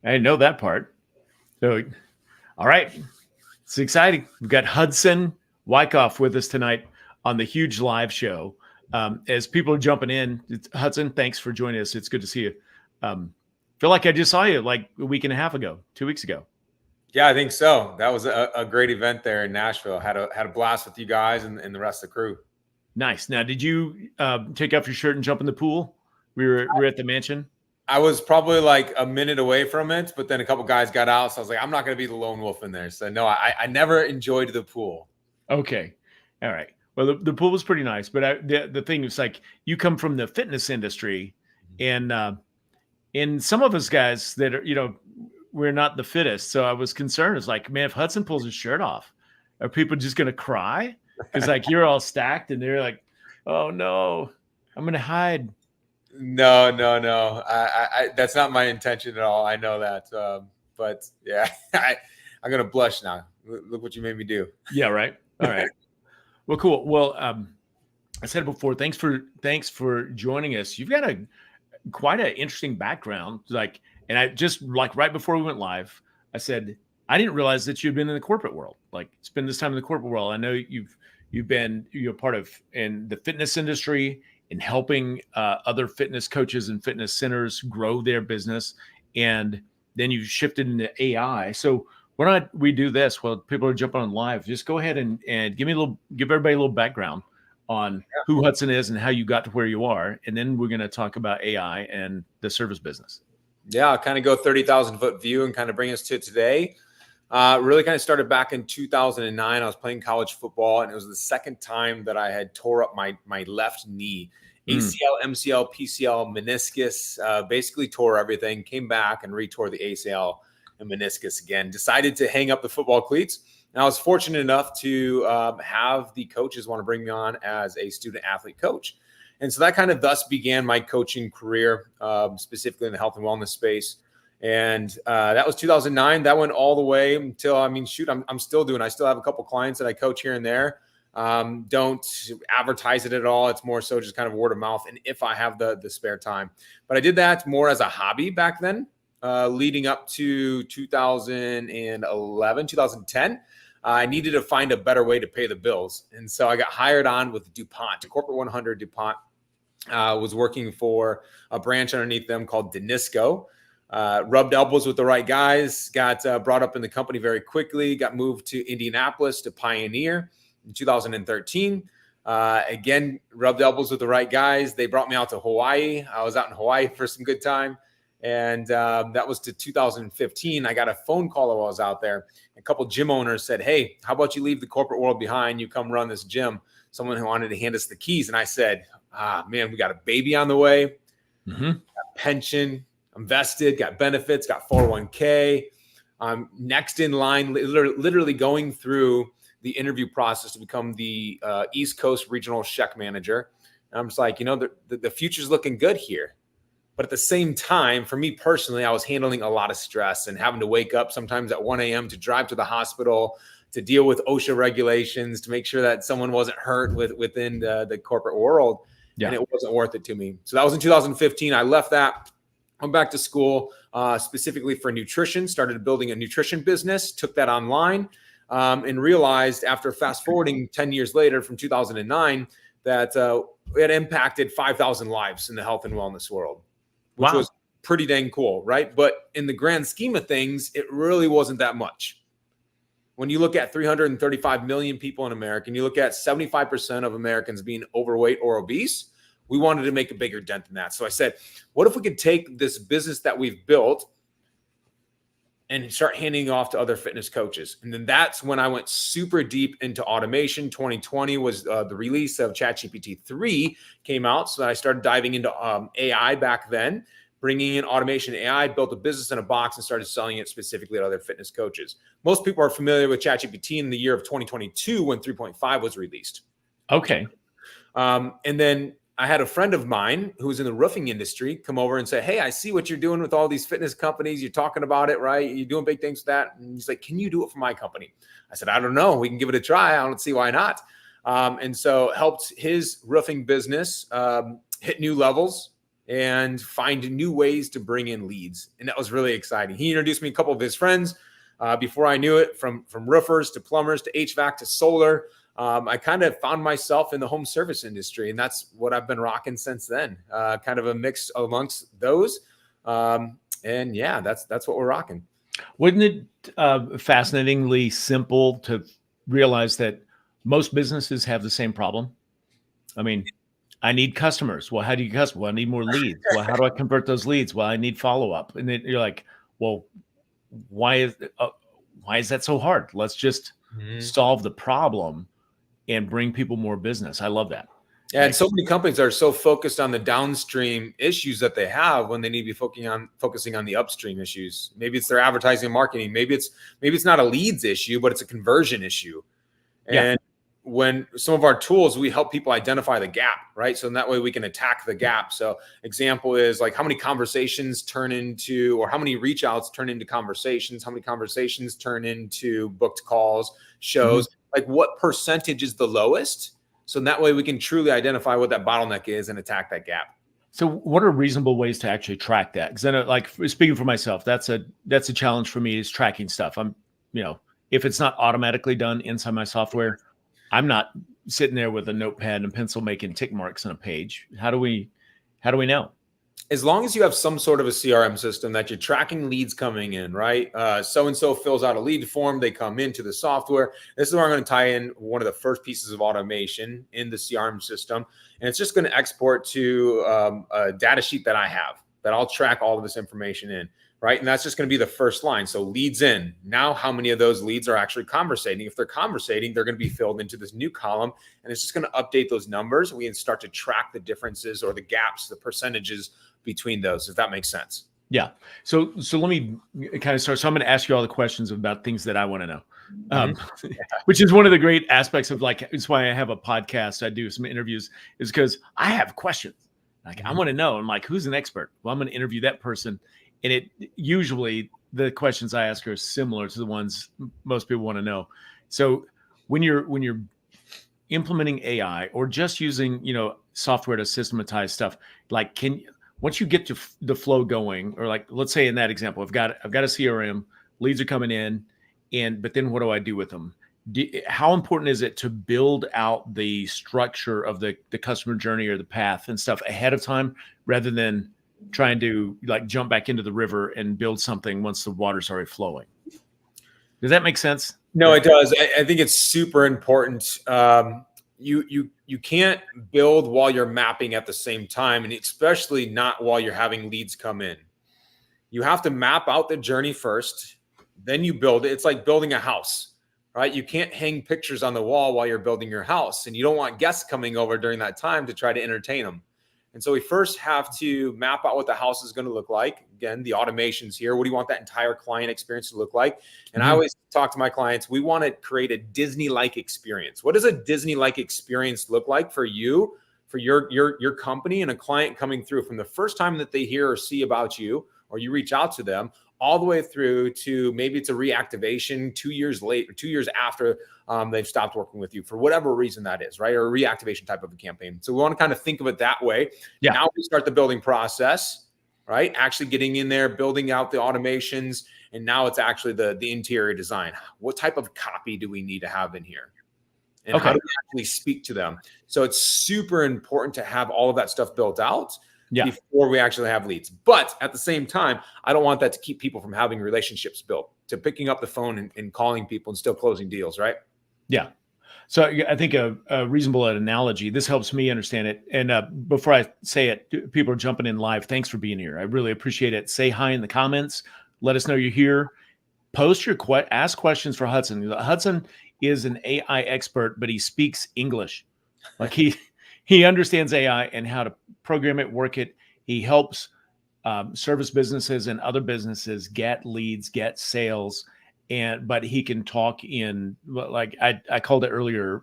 I didn't know that part. So, all right. It's exciting. We've got Hudson Wikoff with us tonight on the huge live show. As people are jumping in, Hudson, thanks for joining us. It's good to see you. Feel like I just saw you like a week and a half ago, 2 weeks ago. Yeah, I think so. That was a great event there in Nashville. Had a blast with you guys and the rest of the crew. Nice. Now, did you take off your shirt and jump in the pool? We were at the mansion. I was probably like a minute away from it, but then a couple guys got out, so I was like, I'm not going to be the lone wolf in there. So no, I never enjoyed the pool. Okay, all right. Well, the pool was pretty nice, but the thing is, like, you come from the fitness industry, and some of us guys that are, we're not the fittest. So I was concerned. It's like, man, if Hudson pulls his shirt off, are people just going to cry? Because like you're all stacked and they're like, oh no, I'm going to hide. No. I that's not my intention at all. I know that. But yeah, I'm going to blush now. Look what you made me do. Yeah. Right. All right. Well, cool. Well, I said it before, thanks for joining us. You've got quite an interesting background. And I just like right before we went live, I said, I didn't realize that you'd been in the corporate world. Like spend this time in the corporate world. I know you're part of in the fitness industry and helping other fitness coaches and fitness centers grow their business. And then you shifted into AI. So why don't we do this while people are jumping on live? Just go ahead and give everybody a little background on who Hudson is and how you got to where you are. And then we're going to talk about AI and the service business. Yeah, I'll kind of go 30,000 foot view and kind of bring us to today. Really kind of started back in 2009. I was playing college football, and it was the second time that I had tore up my left knee. ACL, MCL, PCL, meniscus, basically tore everything, came back and retore the ACL and meniscus again. Decided to hang up the football cleats. And I was fortunate enough to have the coaches want to bring me on as a student athlete coach. And so that kind of thus began my coaching career, specifically in the health and wellness space. And that was 2009. That went all the way until, I'm still doing. I still have a couple clients that I coach here and there. Don't advertise it at all. It's more so just kind of word of mouth. And if I have the spare time, but I did that more as a hobby back then, leading up to 2011, 2010. I needed to find a better way to pay the bills. And so I got hired on with DuPont, Corporate 100 DuPont. Was working for a branch underneath them called Danisco. Rubbed elbows with the right guys, got brought up in the company very quickly, got moved to Indianapolis to Pioneer in 2013. Again, rubbed elbows with the right guys. They brought me out to Hawaii. I was out in Hawaii for some good time. And that was to 2015. I got a phone call while I was out there. A couple gym owners said, hey, how about you leave the corporate world behind? You come run this gym. Someone who wanted to hand us the keys. And I said, man, we got a baby on the way. Got pension, invested, got benefits, got 401k. Next in line, literally going through the interview process to become the East Coast Regional Check Manager. And I'm just like, the future's looking good here. But at the same time, for me personally, I was handling a lot of stress and having to wake up sometimes at 1 a.m. to drive to the hospital, to deal with OSHA regulations, to make sure that someone wasn't hurt within the corporate world. Yeah. And it wasn't worth it to me. So that was in 2015. I left that, went back to school, specifically for nutrition, started building a nutrition business, took that online, and realized after fast forwarding 10 years later from 2009 that it impacted 5,000 lives in the health and wellness world. Which was pretty dang cool, right? But in the grand scheme of things, it really wasn't that much. When you look at 335 million people in America, and you look at 75% of Americans being overweight or obese, we wanted to make a bigger dent in that. So I said, what if we could take this business that we've built and start handing off to other fitness coaches? And then that's when I went super deep into automation. 2020 was the release of ChatGPT 3 came out. So I started diving into AI back then, bringing in automation AI, built a business in a box and started selling it specifically to other fitness coaches. Most people are familiar with ChatGPT in the year of 2022 when 3.5 was released. Okay. And then I had a friend of mine who was in the roofing industry come over and say, hey, I see what you're doing with all these fitness companies. You're talking about it, right? You're doing big things with that. And he's like, can you do it for my company? I said, I don't know. We can give it a try. I don't see why not. And so helped his roofing business hit new levels, and find new ways to bring in leads. And that was really exciting. He introduced me a couple of his friends. Before I knew it, from roofers to plumbers to HVAC to solar, I kind of found myself in the home service industry, and that's what I've been rocking since then. Kind of a mix amongst those, and yeah, that's what we're rocking. Wasn't it fascinatingly simple to realize that most businesses have the same problem? I mean, I need customers. Well, how do you customer? Well, I need more leads. Well, how do I convert those leads? Well, I need follow up. And then you're like, well, why is that so hard? Let's just solve the problem and bring people more business. I love that. Yeah, and so many companies are so focused on the downstream issues that they have when they need to be focusing on the upstream issues. Maybe it's their advertising and marketing. Maybe it's not a leads issue, but it's a conversion issue. And when some of our tools, we help people identify the gap, right? So in that way we can attack the gap. So example is like how many conversations turn into, or how many reach outs turn into conversations, how many conversations turn into booked calls, shows, like what percentage is the lowest? So in that way we can truly identify what that bottleneck is and attack that gap. So what are reasonable ways to actually track that? Because I know, like, speaking for myself, that's a challenge for me, is tracking stuff. I'm, if it's not automatically done inside my software, I'm not sitting there with a notepad and pencil making tick marks on a page. How do we know? As long as you have some sort of a CRM system that you're tracking leads coming in, right? So-and-so fills out a lead form. They come into the software. This is where I'm going to tie in one of the first pieces of automation in the CRM system. And it's just going to export to a data sheet that I have that I'll track all of this information in, right? And that's just going to be the first line. So leads in. Now, how many of those leads are actually conversating? If they're conversating, they're going to be filled into this new column, and it's just going to update those numbers. We can start to track the differences or the gaps, the percentages between those, if that makes sense. Yeah. So let me kind of start. So I'm going to ask you all the questions about things that I want to know, which is one of the great aspects of, like, it's why I have a podcast. I do some interviews, is because I have questions. Like, I want to know. I'm like, who's an expert? Well, I'm going to interview that person. And it usually, the questions I ask are similar to the ones most people want to know. So when you're implementing AI or just using, software to systematize stuff, like, once you get to the flow going, or like, let's say in that example, I've got a CRM, leads are coming in, but then what do I do with them? How important is it to build out the structure of the customer journey or the path and stuff ahead of time, rather than trying to, like, jump back into the river and build something once the water's already flowing? Does that make sense? No, it does. I think it's super important. You can't build while you're mapping at the same time, and especially not while you're having leads come in. You have to map out the journey first, then you build it. It's like building a house, right? You can't hang pictures on the wall while you're building your house, and you don't want guests coming over during that time to try to entertain them. And so we first have to map out what the house is going to look like. Again, the automation's here. What do you want that entire client experience to look like? And I always talk to my clients, we want to create a Disney-like experience. What does a Disney-like experience look like for you, for your company, and a client coming through from the first time that they hear or see about you, or you reach out to them, all the way through to maybe it's a reactivation 2 years late, or 2 years after they've stopped working with you for whatever reason that is, right? Or a reactivation type of a campaign. So we want to kind of think of it that way. Yeah. Now we start the building process, right? Actually getting in there, building out the automations. And now it's actually the interior design. What type of copy do we need to have in here? And how do we actually speak to them? So it's super important to have all of that stuff built out before we actually have leads. But at the same time, I don't want that to keep people from having relationships built, to picking up the phone and calling people and still closing deals, right? Yeah. So I think a reasonable analogy, this helps me understand it. And before I say it, people are jumping in live. Thanks for being here. I really appreciate it. Say hi in the comments. Let us know you're here. Post your ask questions for Hudson. Hudson is an AI expert, but he speaks English. Like, he understands AI and how to program it, work it. He helps service businesses and other businesses get leads, get sales, but he can talk in, like I called it earlier,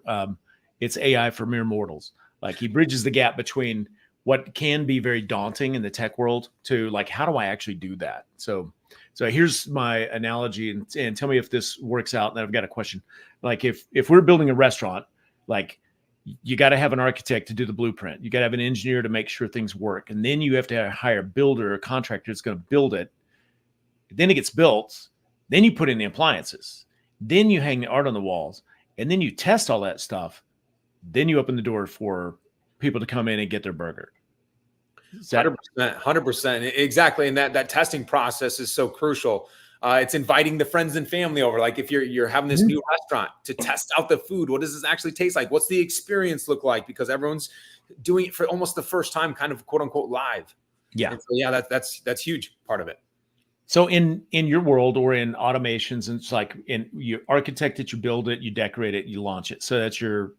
it's AI for mere mortals. Like, he bridges the gap between what can be very daunting in the tech world to, like, how do I actually do that? So here's my analogy, and tell me if this works out. And I've got a question. Like, if we're building a restaurant, like, You got to have an architect to do the blueprint. You got to have an engineer to make sure things work. And then you have to hire a builder or contractor that's going to build it. Then it gets built. Then you put in the appliances. Then you hang the art on the walls. And then you test all that stuff. Then you open the door for people to come in and get their burger. 100%. Exactly. And that testing process is so crucial. It's inviting the friends and family over. Like if you're having this new restaurant, to test out the food. What does this actually taste like? What's the experience look like? Because everyone's doing it for almost the first time, kind of quote unquote live. Yeah. And so, yeah, that's huge part of it. So in your world or in automations, and it's like you architect it, you build it, you decorate it, you launch it. So that's your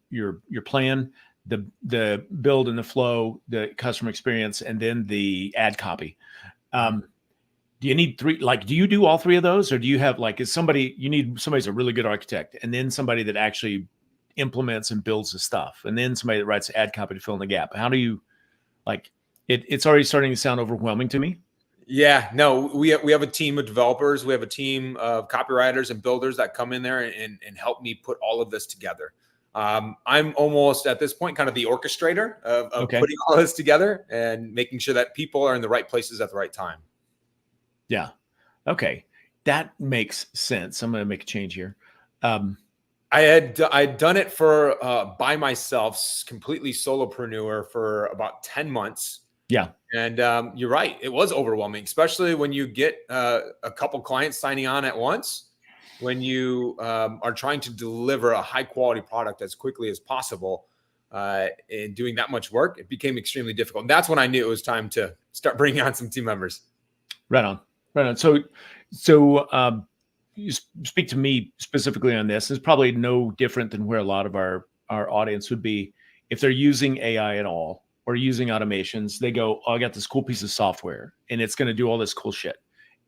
plan, the build and the flow, the customer experience, and then the ad copy. Do you need three? Like, do you do all three of those, or do you have like you need somebody's a really good architect, and then somebody that actually implements and builds the stuff, and then somebody that writes the ad copy to fill in the gap? How do you like it? It's already starting to sound overwhelming to me. Yeah, no, we have a team of developers. We have a team of copywriters and builders that come in there and help me put all of this together. I'm almost at this point kind of the orchestrator of putting all this together and making sure that people are in the right places at the right time. Yeah. Okay. That makes sense. I'm going to make a change here. I'd done it for by myself, completely solopreneur for about 10 months. Yeah. And you're right. It was overwhelming, especially when you get a couple clients signing on at once, when you are trying to deliver a high quality product as quickly as possible. And doing that much work, it became extremely difficult. And that's when I knew it was time to start bringing on some team members. Right on. So you speak to me specifically on this. It's probably no different than where a lot of our audience would be if they're using AI at all or using automations. They go, oh, I got this cool piece of software and it's going to do all this cool shit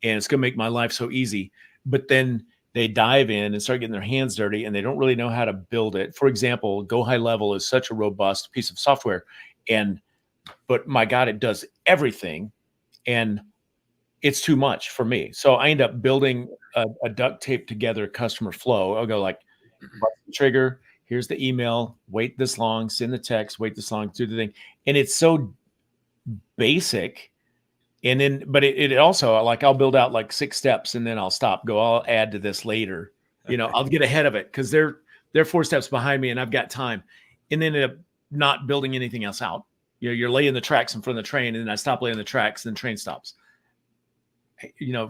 and it's going to make my life so easy. But then they dive in and start getting their hands dirty and they don't really know how to build it. For example, Go High Level is such a robust piece of software, but my God, it does everything. And it's too much for me. So I end up building a duct tape together customer flow. I'll go like, trigger, here's the email, wait this long, send the text, wait this long, do the thing. And it's so basic. And then, but it also, like, I'll build out like 6 steps and then I'll stop, I'll add to this later. I'll get ahead of it because they're 4 steps behind me and I've got time. And then end up not building anything else out. You're laying the tracks in front of the train and then I stop laying the tracks and the train stops.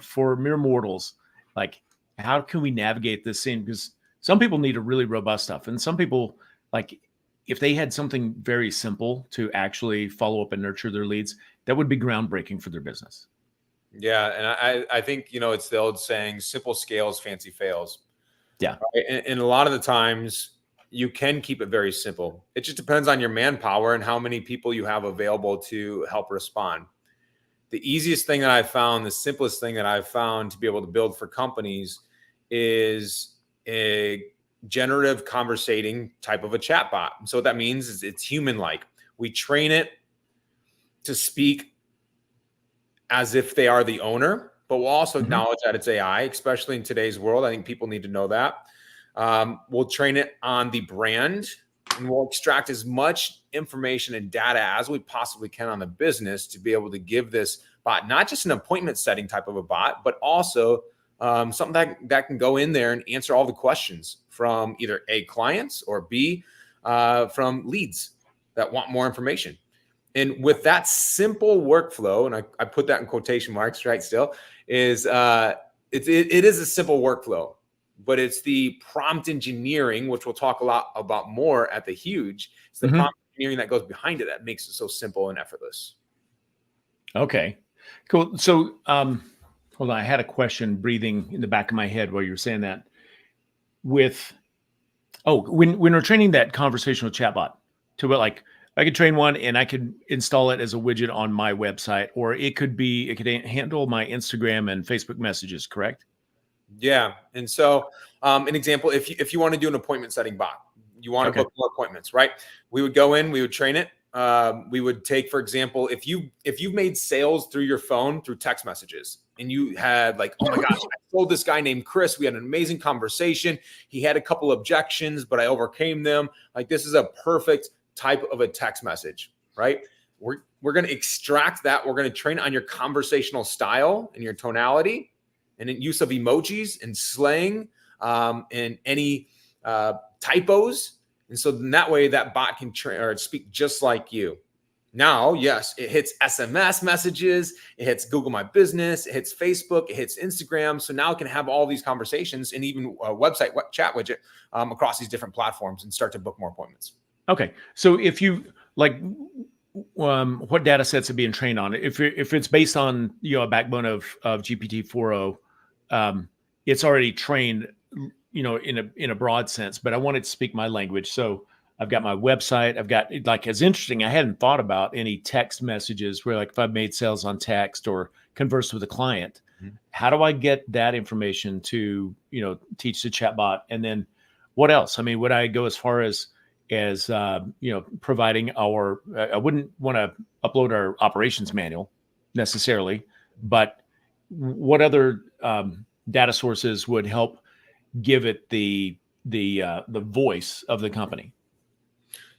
For mere mortals, like, how can we navigate this scene? Because some people need a really robust stuff. And some people, like, if they had something very simple to actually follow up and nurture their leads, that would be groundbreaking for their business. Yeah. And I think, it's the old saying, simple scales, fancy fails. Yeah. Right? And a lot of the times you can keep it very simple. It just depends on your manpower and how many people you have available to help respond. The easiest thing that I've found, the simplest thing that I've found to be able to build for companies is a generative conversating type of a chatbot. So what that means is it's human-like. We train it to speak as if they are the owner, but we'll also acknowledge that it's AI, especially in today's world. I think people need to know that. We'll train it on the brand, and we'll extract as much information and data as we possibly can on the business to be able to give this bot not just an appointment setting type of a bot, but also something that can go in there and answer all the questions from either A, clients, or B, from leads that want more information. And with that simple workflow, and I put that in quotation marks, right, still, it is a simple workflow. But it's the prompt engineering, which we'll talk a lot about more at the Huge. It's the prompt engineering that goes behind it that makes it so simple and effortless. Okay, cool. So, hold on. I had a question breathing in the back of my head while you were saying that. When we're training that conversational chatbot to what, like, I could train one and I could install it as a widget on my website, or it could handle my Instagram and Facebook messages, correct? Yeah. And so an example, if you want to do an appointment setting bot, you want to book more appointments, right? We would go in, we would train it. we would take, for example, if you've made sales through your phone through text messages, and you had like, oh my gosh, I told this guy named Chris, we had an amazing conversation. He had a couple objections, but I overcame them. Like, this is a perfect type of a text message, right? We're going to extract that. We're going to train on your conversational style and your tonality, and in use of emojis and slang, and any typos. And so then that way that bot can speak just like you. Now, yes, it hits SMS messages, it hits Google My Business, it hits Facebook, it hits Instagram. So now it can have all these conversations and even a website chat widget across these different platforms and start to book more appointments. Okay. So if you like, what data sets are being trained on? If it's based on, a backbone of GPT-4o, it's already trained, in a broad sense, but I wanted to speak my language. So I've got my website. I've got, like, it's interesting. I hadn't thought about any text messages where, like, if I've made sales on text or conversed with a client, how do I get that information to, teach the chatbot? And then what else? I mean, would I go as far as providing I wouldn't want to upload our operations manual necessarily, but what other data sources would help give it the voice of the company?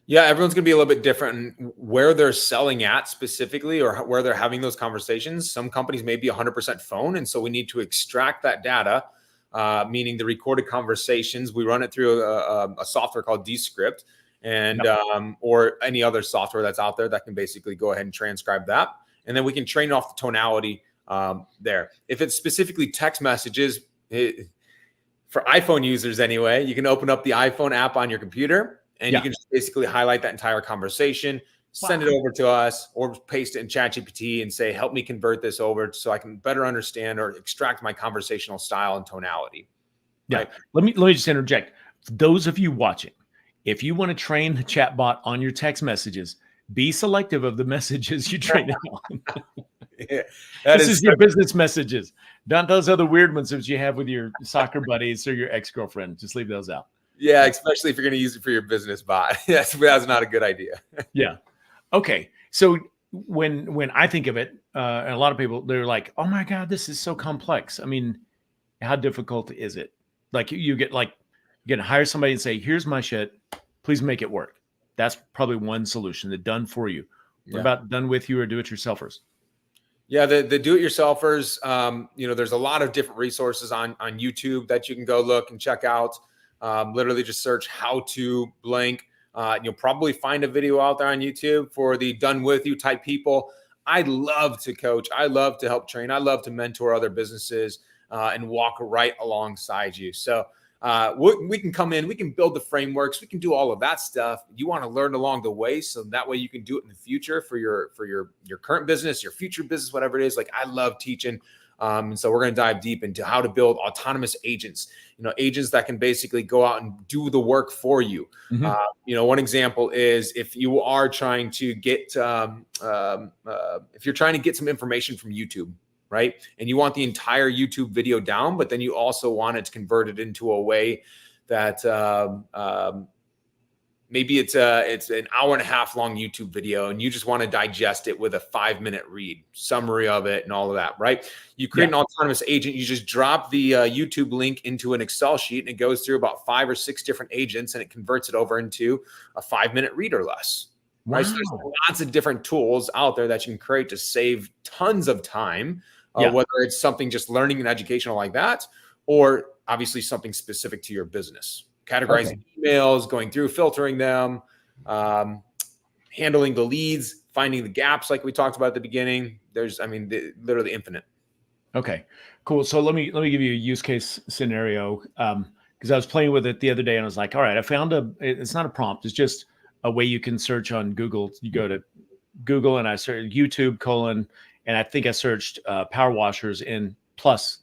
Yeah, everyone's going to be a little bit different in where they're selling at specifically, or where they're having those conversations. Some companies may be 100% phone. And so we need to extract that data, meaning the recorded conversations. We run it through a software called Descript, and or any other software that's out there that can basically go ahead and transcribe that. And then we can train off the tonality there. If it's specifically text messages, for iPhone users anyway, you can open up the iPhone app on your computer, and you can just basically highlight that entire conversation, send it over to us, or paste it in ChatGPT and say, help me convert this over so I can better understand or extract my conversational style and tonality. Yeah. Right? Let me just interject. For those of you watching, if you want to train the chatbot on your text messages, be selective of the messages you train it on. Yeah, this is your business messages, not those other weird ones that you have with your soccer buddies or your ex-girlfriend. Just leave those out. Yeah, especially if you're going to use it for your business bot. that's not a good idea. Yeah. Okay. So when I think of it, and a lot of people, they're like, oh my God, this is so complex. I mean, how difficult is it? Like, you get to hire somebody and say, here's my shit, please make it work. That's probably one solution, the done for you. What about done with you or do-it-yourselfers? Yeah, the do-it-yourselfers, there's a lot of different resources on YouTube that you can go look and check out. Literally just search how to blank. You'll probably find a video out there on YouTube for the done with you type people. I love to coach. I love to help train. I love to mentor other businesses and walk right alongside you. So we can come in, we can build the frameworks, we can do all of that stuff. You want to learn along the way, so that way you can do it in the future for your current business, your future business, whatever it is. Like, I love teaching. And so we're going to dive deep into how to build autonomous agents, agents that can basically go out and do the work for you. One example is if you are trying to get, if you're trying to get some information from YouTube, right? And you want the entire YouTube video down, but then you also want it to convert it into a way that maybe it's an hour and a half long YouTube video, and you just want to digest it with a 5-minute read summary of it and all of that, right? You create an autonomous agent. You just drop the YouTube link into an Excel sheet, and it goes through about 5 or 6 different agents, and it converts it over into a 5-minute read or less. Wow. Right? So there's lots of different tools out there that you can create to save tons of time, whether it's something just learning and educational like that, or obviously something specific to your business. Categorizing emails, going through, filtering them, handling the leads, finding the gaps like we talked about at the beginning. There's, literally infinite. Okay, cool. So let me give you a use case scenario, because I was playing with it the other day and I was like, all right, I found it's not a prompt. It's just a way you can search on Google. You go to Google and I search YouTube : and I think I searched power washers in plus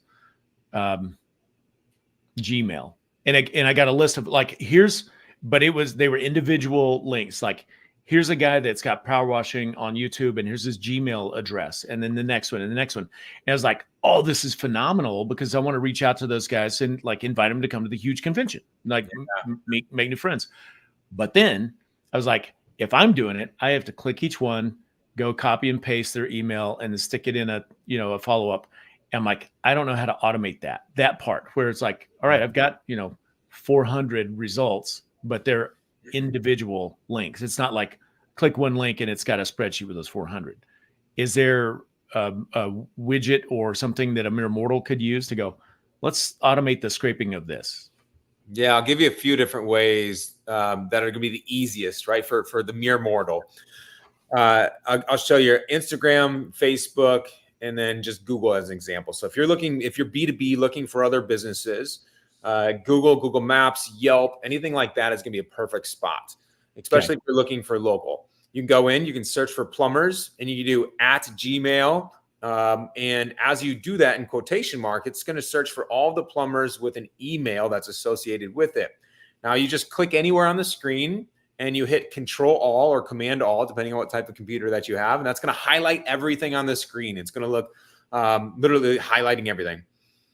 Gmail. And I got a list of they were individual links. Like, here's a guy that's got power washing on YouTube, and here's his Gmail address, and then the next one and the next one. And I was like, oh, this is phenomenal, because I want to reach out to those guys and like invite them to come to the huge convention, like make new friends. But then I was like, If I'm doing it, I have to click each one, go copy and paste their email, and then stick it in a follow-up. I'm like, I don't know how to automate that part where it's like, all right, I've got, 400 results, but they're individual links. It's not like click one link and it's got a spreadsheet with those 400. Is there a widget or something that a mere mortal could use to go, let's automate the scraping of this? Yeah, I'll give you a few different ways that are going to be the easiest, right, for the mere mortal. I'll show you Instagram, Facebook, and then just Google as an example. So if you're B2B looking for other businesses, Google Maps, Yelp, anything like that is going to be a perfect spot, especially if you're looking for local. You can go in, you can search for plumbers, and you can do @Gmail. And as you do that in quotation mark, it's going to search for all the plumbers with an email that's associated with it. Now you just click anywhere on the screen and you hit Control All or Command All, depending on what type of computer that you have. And that's going to highlight everything on the screen. It's going to look literally highlighting everything.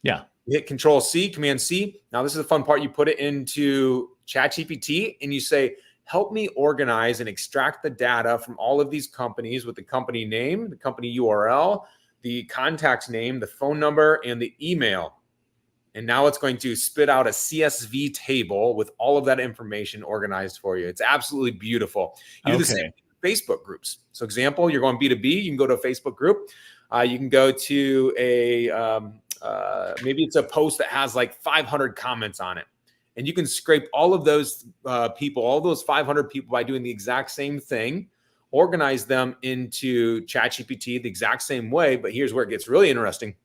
Yeah. You hit Control C, Command C. Now this is the fun part. You put it into ChatGPT and you say, help me organize and extract the data from all of these companies with the company name, the company URL, the contact name, the phone number, and the email. And now it's going to spit out a CSV table with all of that information organized for you. It's absolutely beautiful. You do the same Facebook groups. So example, you're going B2B, you can go to a Facebook group. You can go to maybe it's a post that has like 500 comments on it. And you can scrape all of those people, all those 500 people by doing the exact same thing, organize them into ChatGPT the exact same way. But here's where it gets really interesting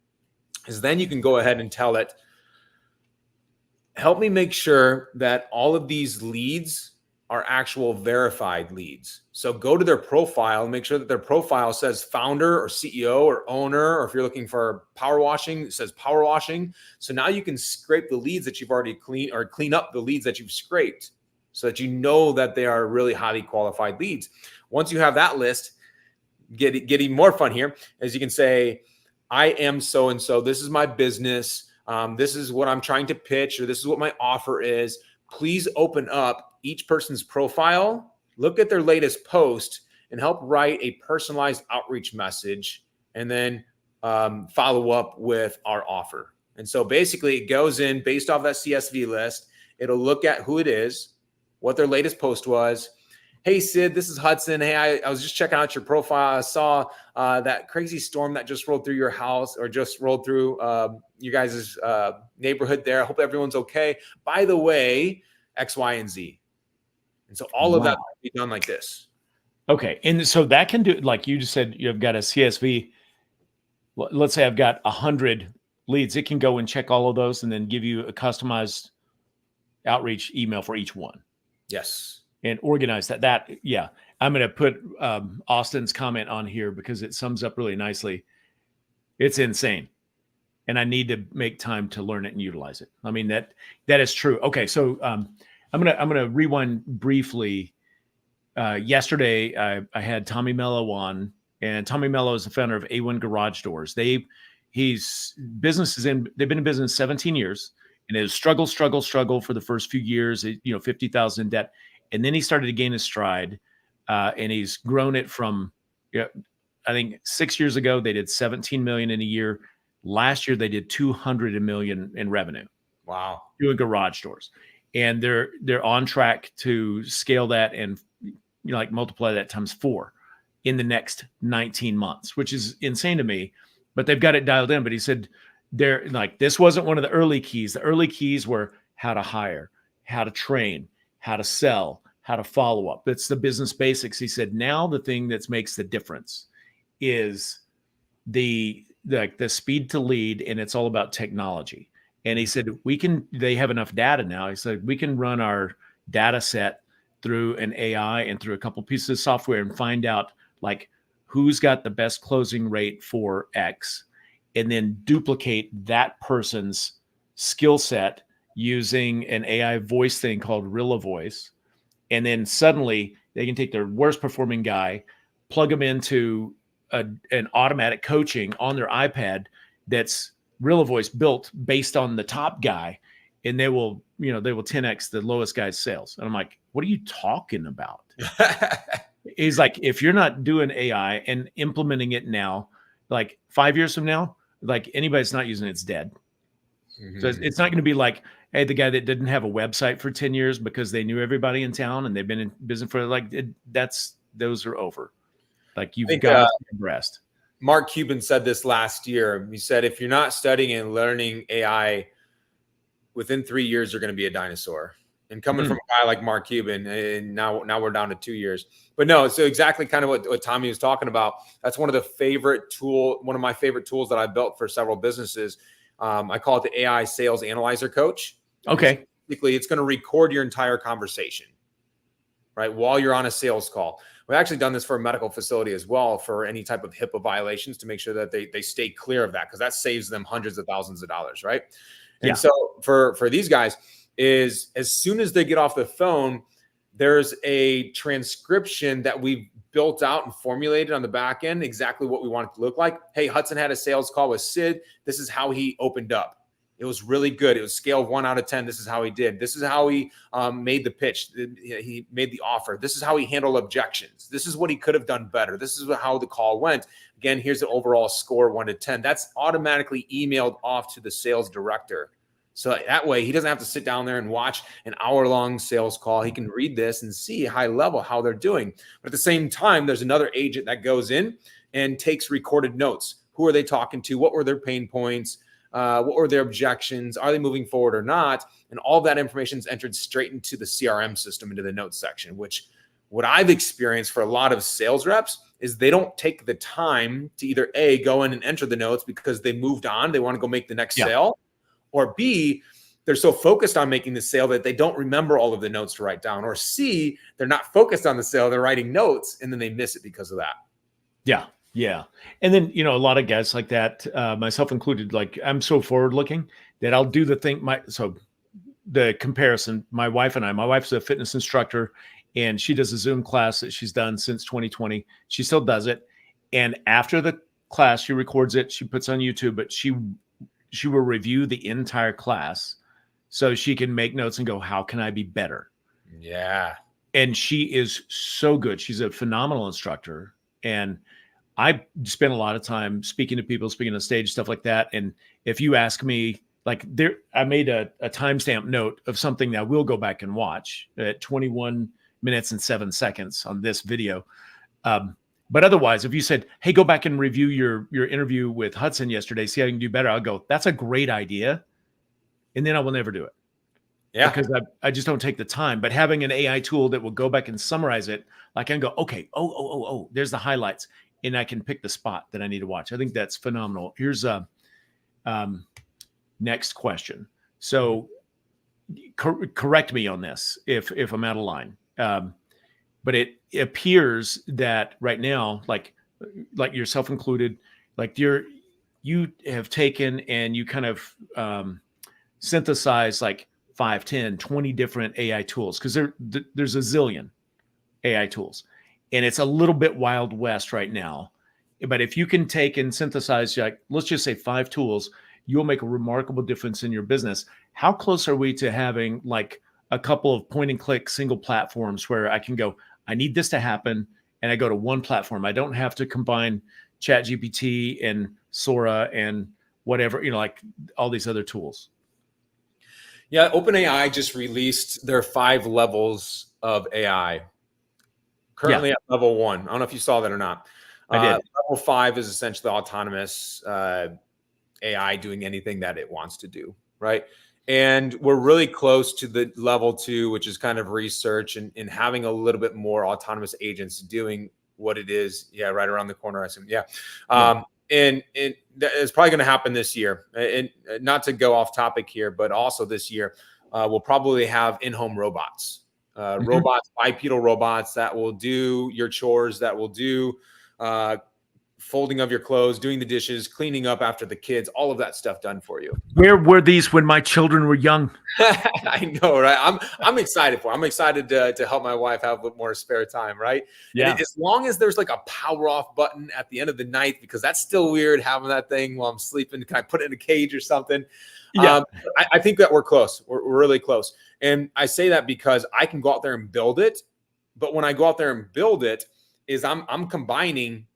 is then you can go ahead and tell it, help me make sure that all of these leads are actual verified leads. So go to their profile and make sure that their profile says founder or CEO or owner, or if you're looking for power washing, it says power washing. So now you can scrape the leads that you've already clean up the leads that you've scraped so that you know that they are really highly qualified leads. Once you have that list, get even more fun here, as you can say, I am so-and-so, this is my business, this is what I'm trying to pitch, or this is what my offer is. Please open up each person's profile, look at their latest post, and help write a personalized outreach message, and then follow up with our offer. And so basically it goes in based off that CSV list. It'll look at who it is, what their latest post was. Hey, Sid, this is Hudson. Hey, I was just checking out your profile. I saw that crazy storm that just rolled through your house or just rolled through you guys' neighborhood there. I hope everyone's okay. By the way, X, Y, and Z. And so all of that can be done like this. Okay. And so that can do, like you just said, you've got a CSV. Let's say I've got 100 leads. It can go and check all of those and then give you a customized outreach email for each one. Yes. And organize that. Yeah. I'm going to put Austin's comment on here because it sums up really nicely. It's insane. And I need to make time to learn it and utilize it. I mean, that is true. Okay. So I'm going to rewind briefly. Yesterday I had Tommy Mello on, and Tommy Mello is the founder of A1 Garage Doors. They've been in business 17 years, and it was struggle for the first few years, 50,000 in debt. And then he started to gain his stride, and he's grown it from, I think 6 years ago, they did 17 million in a year. Last year, they did 200 million in revenue. Wow. Doing garage doors. And they're on track to scale that and multiply that times 4 in the next 19 months, which is insane to me, but they've got it dialed in. But he said this wasn't one of the early keys. The early keys were how to hire, how to train, how to sell, how to follow up. That's the business basics. He said, now the thing that makes the difference is the speed to lead, and it's all about technology. And he said, they have enough data now. He said, we can run our data set through an AI and through a couple pieces of software and find out who's got the best closing rate for X, and then duplicate that person's skill set using an AI voice thing called Rilla Voice. And then suddenly they can take their worst performing guy, plug them into an automatic coaching on their iPad that's Rilla Voice built based on the top guy. and they will 10x the lowest guy's sales. And I'm like, what are you talking about? He's like, if you're not doing AI and implementing it now, like 5 years from now, like anybody's not using it's dead. So it's not going to be like, hey, the guy that didn't have a website for 10 years because they knew everybody in town and they've been in business for those are over. Like you've got to be abreast. Mark Cuban said this last year. He said, if you're not studying and learning AI within 3 years, you're going to be a dinosaur. And coming from a guy like Mark Cuban, and now we're down to 2 years. But no, so exactly kind of what Tommy was talking about. That's one of my favorite tools that I built for several businesses. I call it the AI Sales Analyzer Coach. Okay. Basically, it's going to record your entire conversation, right, while you're on a sales call. We've actually done this for a medical facility as well for any type of HIPAA violations to make sure that they stay clear of that, because that saves them hundreds of thousands of dollars, right? And so for these guys is as soon as they get off the phone, there's a transcription that we've built out and formulated on the back end, exactly what we want it to look like. Hey, Hudson had a sales call with Sid. This is how he opened up. It was really good. It was scale of 1 out of 10. This is how he did. This is how he made the pitch. He made the offer. This is how he handled objections. This is what he could have done better. This is how the call went. Again, here's the overall score, 1 to 10. That's automatically emailed off to the sales director. So that way he doesn't have to sit down there and watch an hour-long sales call. He can read this and see high level how they're doing. But at the same time, there's another agent that goes in and takes recorded notes. Who are they talking to? What were their pain points? What were their objections? Are they moving forward or not? And all of that information is entered straight into the CRM system, into the notes section, which what I've experienced for a lot of sales reps is they don't take the time to either A, go in and enter the notes because they moved on. They want to go make the next sale. Or B, they're so focused on making the sale that they don't remember all of the notes to write down. Or C, they're not focused on the sale. They're writing notes and then they miss it because of that. Yeah. Yeah. And then, a lot of guys like that, myself included, like I'm so forward looking that I'll do the thing. So the comparison, my wife's a fitness instructor and she does a Zoom class that she's done since 2020. She still does it. And after the class, she records it. She puts on YouTube, but she will review the entire class so she can make notes and go, how can I be better? Yeah. And she is so good. She's a phenomenal instructor. And I spend a lot of time speaking to people, speaking on stage, stuff like that. And if you ask me, like I made a timestamp note of something that I will go back and watch at 21 minutes and 7 seconds on this video. But otherwise, if you said, hey, go back and review your interview with Hudson yesterday, see how you can do better, I'll go, that's a great idea. And then I will never do it. Yeah. Because I just don't take the time. But having an AI tool that will go back and summarize it, like I can go, okay, there's the highlights. And I can pick the spot that I need to watch. I think that's phenomenal. Here's a next question. So correct me on this if I'm out of line. But it appears that right now, like yourself included, like you have taken and you kind of synthesize like 5, 10, 20 different AI tools, because there's a zillion AI tools. And it's a little bit Wild West right now. But if you can take and synthesize, like, let's just say 5 tools, you'll make a remarkable difference in your business. How close are we to having like a couple of point and click single platforms where I can go, I need this to happen, and I go to one platform. I don't have to combine ChatGPT and Sora and whatever, like all these other tools. Yeah, OpenAI just released their 5 levels of AI. Currently at level 1. I don't know if you saw that or not. I did. Level 5 is essentially autonomous AI doing anything that it wants to do, right? And we're really close to the level 2, which is kind of research and having a little bit more autonomous agents doing what it is. Yeah, right around the corner, I assume. Yeah. And it's probably going to happen this year. And not to go off topic here, but also this year, we'll probably have in-home robots. Robots, bipedal robots that will do your chores, that will do folding of your clothes, doing the dishes, cleaning up after the kids, all of that stuff done for you. Where were these when my children were young? I know, right? I'm excited for it. I'm excited to help my wife have a bit more spare time, right? Yeah. And as long as there's like a power off button at the end of the night, because that's still weird having that thing while I'm sleeping. Can I put it in a cage or something? Yeah. I think that we're close. We're really close. And I say that because I can go out there and build it. But when I go out there and build it, I'm combining,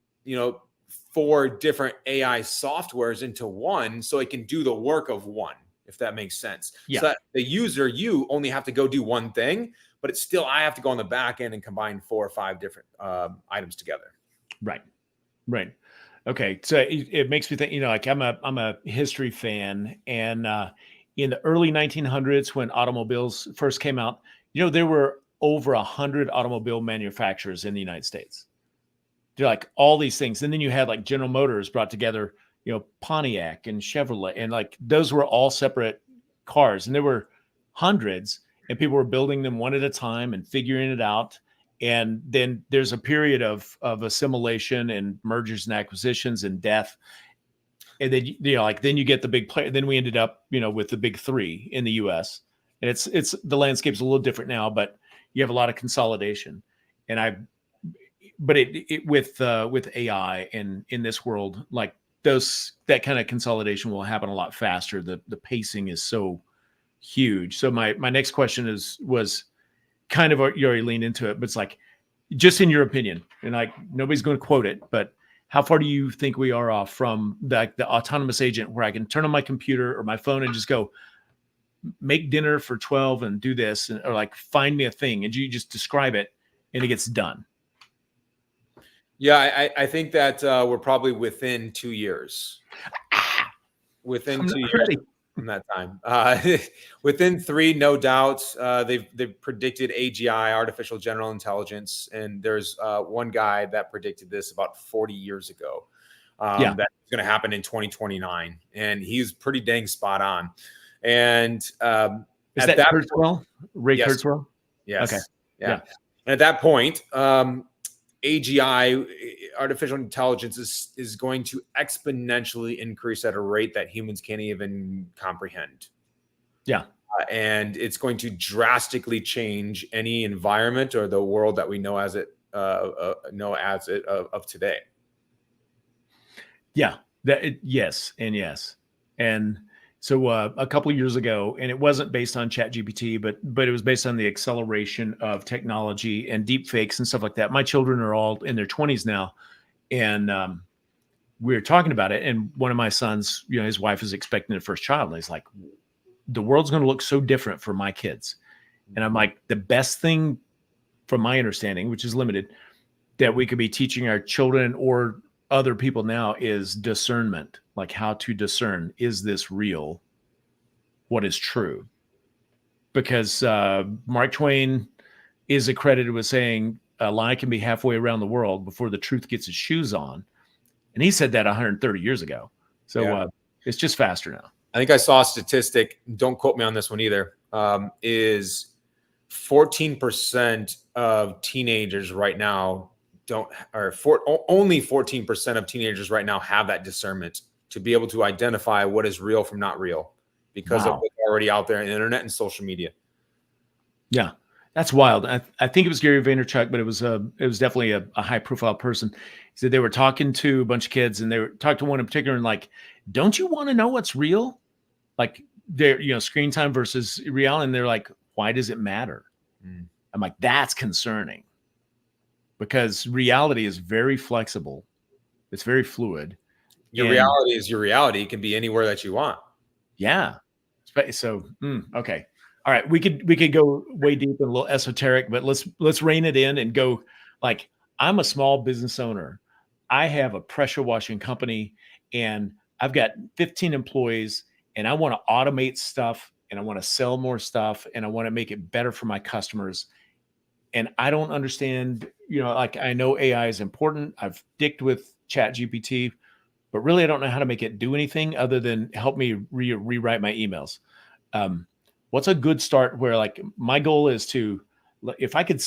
4 different AI softwares into one, so it can do the work of one, if that makes sense. Yeah. So that the user, you only have to go do one thing, but it's still, I have to go on the back end and combine 4 or 5 different items together. Right. Okay. So it makes me think, like I'm a history fan, and in the early 1900s, when automobiles first came out, there were over 100 automobile manufacturers in the United States. They're like all these things. And then you had like General Motors brought together, Pontiac and Chevrolet, and like those were all separate cars, and there were hundreds, and people were building them one at a time and figuring it out. And then there's a period of assimilation and mergers and acquisitions and death. And then, then you get the big player. Then we ended up, with the big 3 in the US. And it's the landscape's a little different now, but you have a lot of consolidation. And but it with AI and in this world, like that kind of consolidation will happen a lot faster. The pacing is so huge. So my next question was kind of, you already leaned into it, but it's like, just in your opinion, and like nobody's going to quote it, but how far do you think we are off from the autonomous agent where I can turn on my computer or my phone and just go make dinner for 12 and do this, or like find me a thing, and you just describe it and it gets done? Yeah, I think that we're probably within 2 years. Within 2 years from that time. Within 3, no doubt. They've predicted AGI, artificial general intelligence, and there's one guy that predicted this about 40 years ago. That's going to happen in 2029, and he's pretty dang spot on. And is that Kurzweil? Ray Kurzweil? Yes. Okay. Yeah. And at that point, AGI, artificial intelligence, is going to exponentially increase at a rate that humans can't even comprehend. Yeah. And it's going to drastically change any environment or the world that we know as it of today. Yeah. Yes. And so a couple of years ago, and it wasn't based on ChatGPT, but it was based on the acceleration of technology and deep fakes and stuff like that. My children are all in their 20s now, and we were talking about it. And one of my sons, his wife is expecting their first child, and he's like, the world's going to look so different for my kids. And I'm like, the best thing, from my understanding, which is limited, that we could be teaching our children or other people now is discernment, like how to discern, is this real? What is true? Because Mark Twain is accredited with saying a lie can be halfway around the world before the truth gets its shoes on. And he said that 130 years ago. So it's just faster now. I think I saw a statistic, don't quote me on this one either, is 14% of teenagers right now only 14% of teenagers right now have that discernment to be able to identify what is real from not real because of what's already out there in the internet and social media. Yeah. That's wild. I think it was Gary Vaynerchuk, but it was definitely a high profile person. He said they were talking to a bunch of kids, and they were talking to one in particular, and like, don't you want to know what's real? Like, their screen time versus reality. And they're like, why does it matter? I'm like, that's concerning, because reality is very flexible. It's very fluid. Your reality is your reality. It can be anywhere that you want. Yeah. So, okay. All right. We could go way deep and a little esoteric, but let's rein it in and go like, I'm a small business owner. I have a pressure washing company, and I've got 15 employees, and I want to automate stuff, and I want to sell more stuff, and I want to make it better for my customers. And I don't understand, like, I know AI is important. I've dicked with ChatGPT, but really I don't know how to make it do anything other than help me rewrite my emails. What's a good start where, like, my goal is to, if I could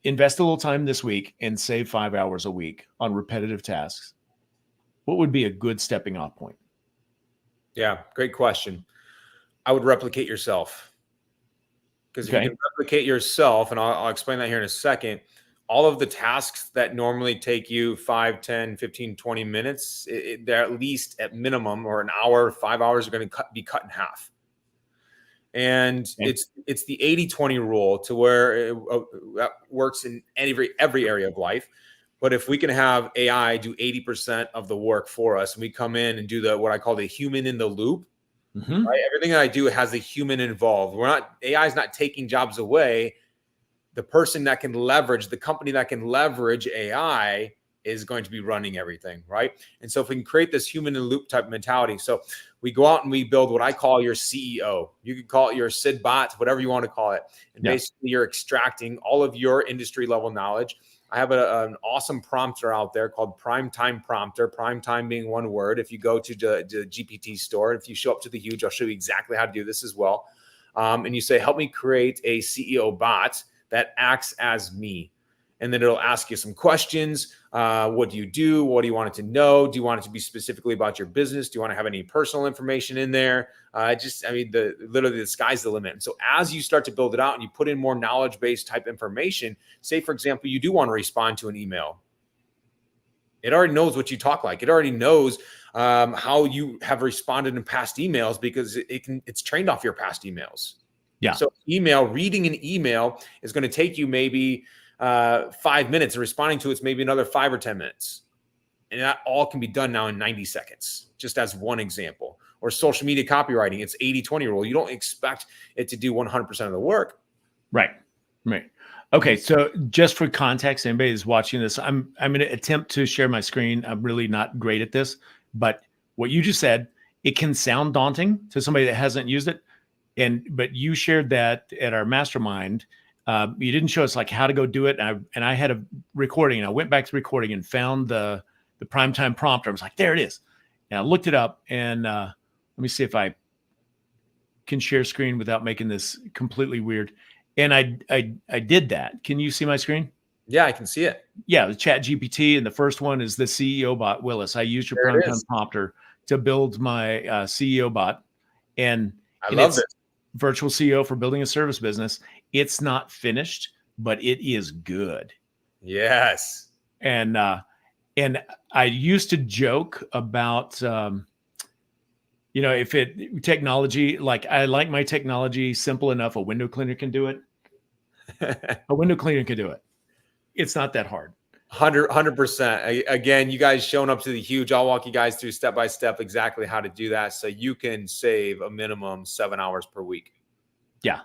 invest a little time this week and save 5 hours a week on repetitive tasks, what would be a good stepping off point? Yeah, great question. I would replicate yourself. Because if you can replicate yourself, and I'll explain that here in a second, all of the tasks that normally take you 5, 10, 15, 20 minutes, they're at least at minimum, or an hour, 5 hours are going to be cut in half. And it's the 80-20 rule, to where that works in every area of life. But if we can have AI do 80% of the work for us, and we come in and do what I call the human in the loop, right? Everything that I do has a human involved. AI is not taking jobs away. The person that can leverage, the company that can leverage AI is going to be running everything, right? And so if we can create this human in the loop type mentality, so we go out and we build what I call your CEO. You could call it your Sid bot, whatever you want to call it. And basically you're extracting all of your industry level knowledge. I have an awesome prompter out there called Primetime Prompter, primetime being one word. If you go to the GPT store, if you show up to the Huge, I'll show you exactly how to do this as well. And you say, help me create a CEO bot that acts as me. And then it'll ask you some questions. What do you do? What do you want it to know? Do you want it to be specifically about your business? Do you want to have any personal information in there? Literally the sky's the limit. And so as you start to build it out and you put in more knowledge-based type information, say, for example, you do want to respond to an email. It already knows what you talk like. It already knows how you have responded in past emails, because it's trained off your past emails. Yeah. So reading an email is going to take you maybe 5 minutes, and responding to it's maybe another 5 or 10 minutes. And that all can be done now in 90 seconds, just as one example. Or social media copywriting, it's 80-20 rule. You don't expect it to do 100% of the work. Right. Okay. So just for context, anybody who's watching this, I'm going to attempt to share my screen. I'm really not great at this, but what you just said, it can sound daunting to somebody that hasn't used it. But you shared that at our mastermind. You didn't show us like how to go do it. And I had a recording, and I went back to recording and found the Primetime Prompter. I was like, there it is. And I looked it up, and let me see if I can share screen without making this completely weird. And I did that. Can you see my screen? Yeah, I can see it. Yeah, the Chat GPT, and the first one is the CEO bot, Willis. I used your Primetime Prompter to build my CEO bot. And I love it. Virtual CEO for building a service business. It's not finished, but it is good. Yes. And I used to joke about, if technology, like I like my technology simple enough, a window cleaner can do it. A window cleaner can do it. It's not that hard. 100%. Again, you guys showing up to the Huge. I'll walk you guys through step by step exactly how to do that, so you can save a minimum 7 hours per week. Yeah.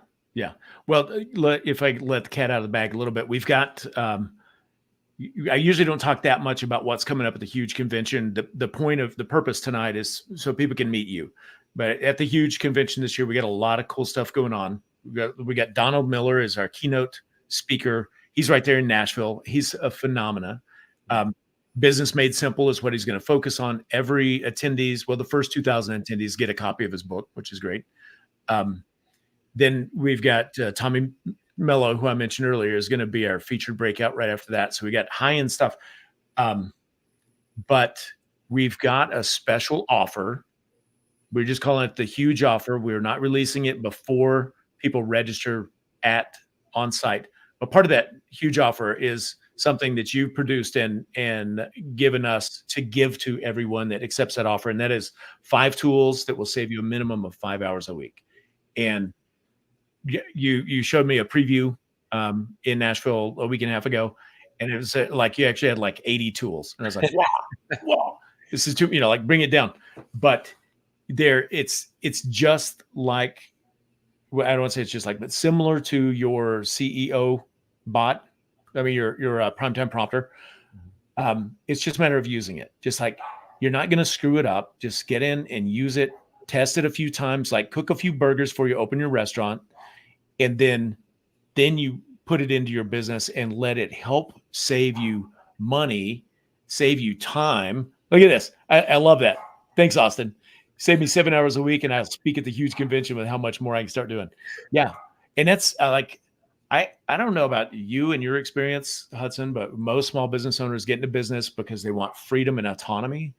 Well, if I let the cat out of the bag a little bit, we've got. I usually don't talk that much about what's coming up at the Huge convention. The point of the purpose tonight is so people can meet you. But at the Huge convention this year, we got a lot of cool stuff going on. We got Donald Miller as our keynote speaker. He's right there in Nashville. He's a phenomena. Business Made Simple is what he's going to focus on. Every attendees, the first 2,000 attendees get a copy of his book, which is great. Then we've got Tommy Mello, who I mentioned earlier, is going to be our featured breakout right after that. So we got high-end stuff. But we've got a special offer. We're just calling it the Huge offer. We're not releasing it before people register on site. But part of that Huge offer is something that you've produced and given us to give to everyone that accepts that offer. And that is 5 tools that will save you a minimum of 5 hours a week. And you showed me a preview in Nashville a week and a half ago, and it was like you actually had like 80 tools. And I was like, wow, this is too, like bring it down. But it's just like, I don't want to say it's just like, but similar to your CEO bot. I mean, your Primetime Prompter. It's just a matter of using it. Just like, you're not going to screw it up. Just get in and use it. Test it a few times, like cook a few burgers before you open your restaurant. And then you put it into your business and let it help save you money, save you time. Look at this. I love that. Thanks, Austin. Save me 7 hours a week, and I'll speak at the Huge convention with how much more I can start doing. Yeah. And that's I don't know about you and your experience, Hudson, but most small business owners get into business because they want freedom and autonomy.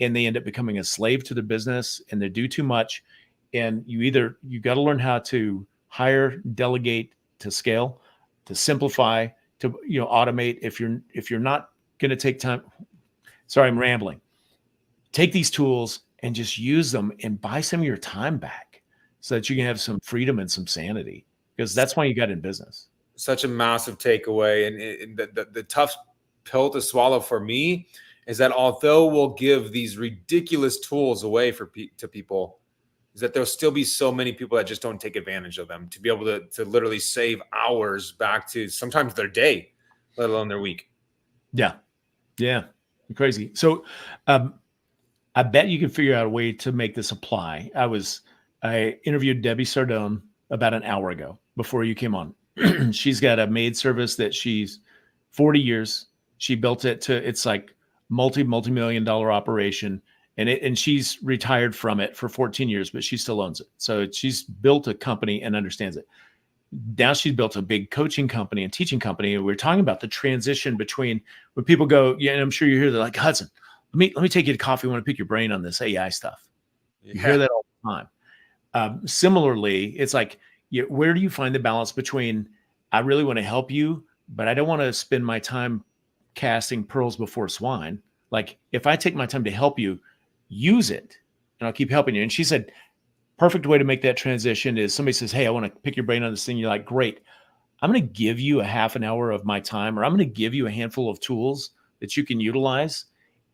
and they end up becoming a slave to their business, and they do too much. And you got to learn how to hire, delegate, to scale, to simplify, to automate. If you're not going to take time, sorry, I'm rambling. Take these tools and just use them and buy some of your time back so that you can have some freedom and some sanity, because that's why you got in business. Such a massive takeaway. And the tough pill to swallow for me is that although we'll give these ridiculous tools away to people, is that there'll still be so many people that just don't take advantage of them to be able to literally save hours back to sometimes their day, let alone their week. Yeah. Crazy. So I bet you can figure out a way to make this apply. I interviewed Debbie Sardone about an hour ago before you came on. She's got a maid service that she's 40 years. She built it to, it's like multi-million-dollar operation. And she's retired from it for 14 years, but she still owns it. So she's built a company and understands it. Now she's built a big coaching company and teaching company. And we're talking about the transition between when people go, yeah, and I'm sure you hear, they're like, Hudson, let me take you to coffee. I want to pick your brain on this AI stuff. Yeah. You hear that all the time. Similarly, it's like, where do you find the balance between, I really want to help you, but I don't want to spend my time casting pearls before swine. Like, if I take my time to help you, use it, and I'll keep helping you. And she said, perfect way to make that transition is somebody says, hey, I want to pick your brain on this thing. You're like, great. I'm going to give you a half an hour of my time, or I'm going to give you a handful of tools that you can utilize.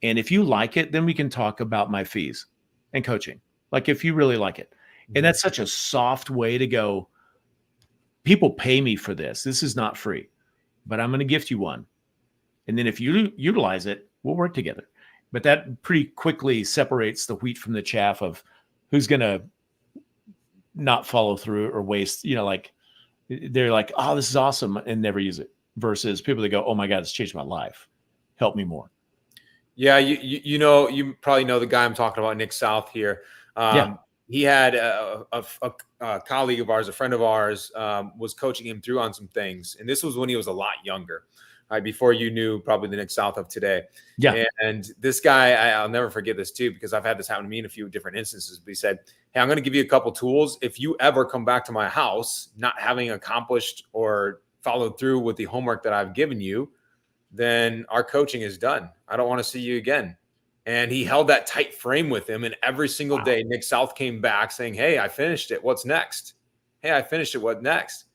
And if you like it, then we can talk about my fees and coaching. Like, if you really like it. And that's such a soft way to go. People pay me for this. This is not free, but I'm going to gift you one. And then if you utilize it, we'll work together. But that pretty quickly separates the wheat from the chaff of who's going to not follow through or waste, like they're like, oh, this is awesome, and never use it, versus people that go, oh my God, it's changed my life. Help me more. Yeah. You probably know the guy I'm talking about, Nick South here. He had a colleague of ours, a friend of ours, was coaching him through on some things. And this was when he was a lot younger. Right, before you knew probably the Nick South of today. Yeah. And this guy, I'll never forget this too, because I've had this happen to me in a few different instances. But he said, hey, I'm going to give you a couple tools. If you ever come back to my house not having accomplished or followed through with the homework that I've given you, then our coaching is done. I don't want to see you again. And he held that tight frame with him. And every single day, Nick South came back saying, hey, I finished it. What's next? Hey, I finished it. What next?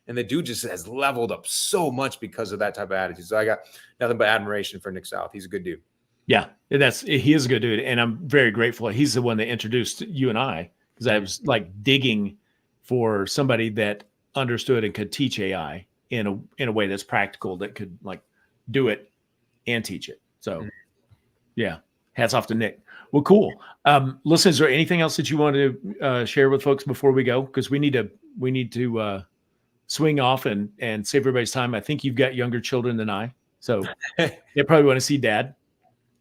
And the dude just has leveled up so much because of that type of attitude. So I got nothing but admiration for Nick South. He's a good dude. Yeah, he is a good dude. And I'm very grateful. He's the one that introduced you and I, because I was like digging for somebody that understood and could teach AI in a way that's practical, that could like do it and teach it. So yeah, hats off to Nick. Well, cool. Listen, is there anything else that you want to share with folks before we go? Because we need to swing off and save everybody's time. I think you've got younger children than I, so they probably want to see dad.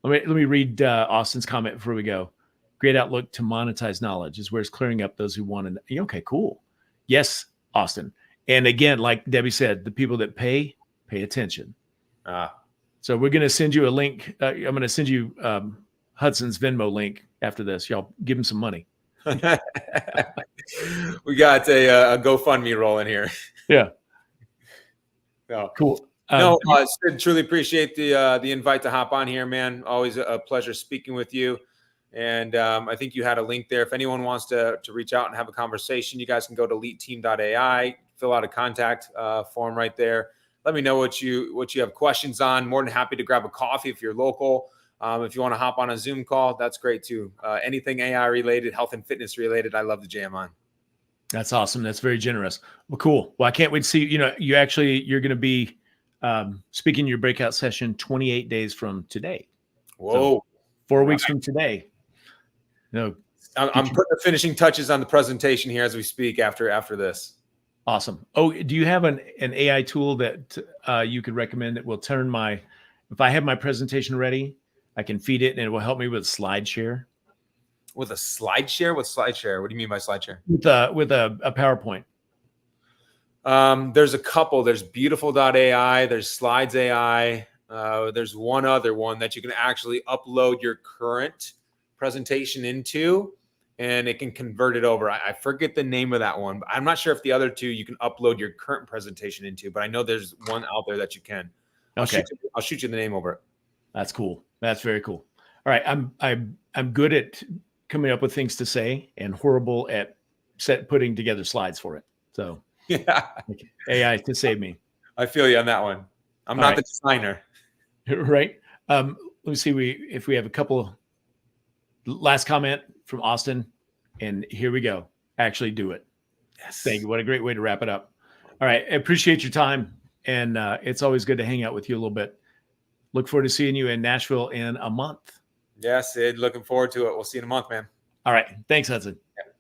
Let me read Austin's comment before we go. Great outlook to monetize knowledge is where it's clearing up those who want to. Okay, cool. Yes, Austin. And again, like Debbie said, the people that pay attention. So we're going to send you a link. I'm going to send you Hudson's Venmo link after this. Y'all give him some money. We got a GoFundMe rolling here. Yeah. No. Cool. Sid, truly appreciate the invite to hop on here, man. Always a pleasure speaking with you. And I think you had a link there. If anyone wants to reach out and have a conversation, you guys can go to eliteteam.ai, fill out a contact form right there. Let me know what you have questions on. More than happy to grab a coffee if you're local. If you want to hop on a Zoom call, that's great too. Anything AI related, health and fitness related, I love to jam on. That's awesome. That's very generous. Well, cool. Well, I can't wait to see, you're going to be speaking your breakout session 28 days from today. Whoa. So 4 weeks from today. No, I'm putting the finishing touches on the presentation here as we speak after this. Awesome. Oh, do you have an AI tool that you could recommend that will turn if I have my presentation ready, I can feed it and it will help me with slide share? With a slide share? With slide share? What do you mean by slide share? With a PowerPoint. There's a couple. There's beautiful.ai. There's slides AI. There's one other one that you can actually upload your current presentation into, and it can convert it over. I forget the name of that one, but I'm not sure if the other two you can upload your current presentation into, but I know there's one out there that you can. I'll shoot you the name over it. That's cool. That's very cool. All right. I'm good at coming up with things to say and horrible at putting together slides for it. So yeah, AI to save me. I feel you on that one. I'm not the designer. Right. Let me see if we have a couple last comment from Austin, and here we go. Actually do it. Yes. Thank you. What a great way to wrap it up. All right. I appreciate your time, and it's always good to hang out with you a little bit. Look forward to seeing you in Nashville in a month. Yes, Sid. Looking forward to it. We'll see you in a month, man. All right. Thanks, Hudson. Yeah.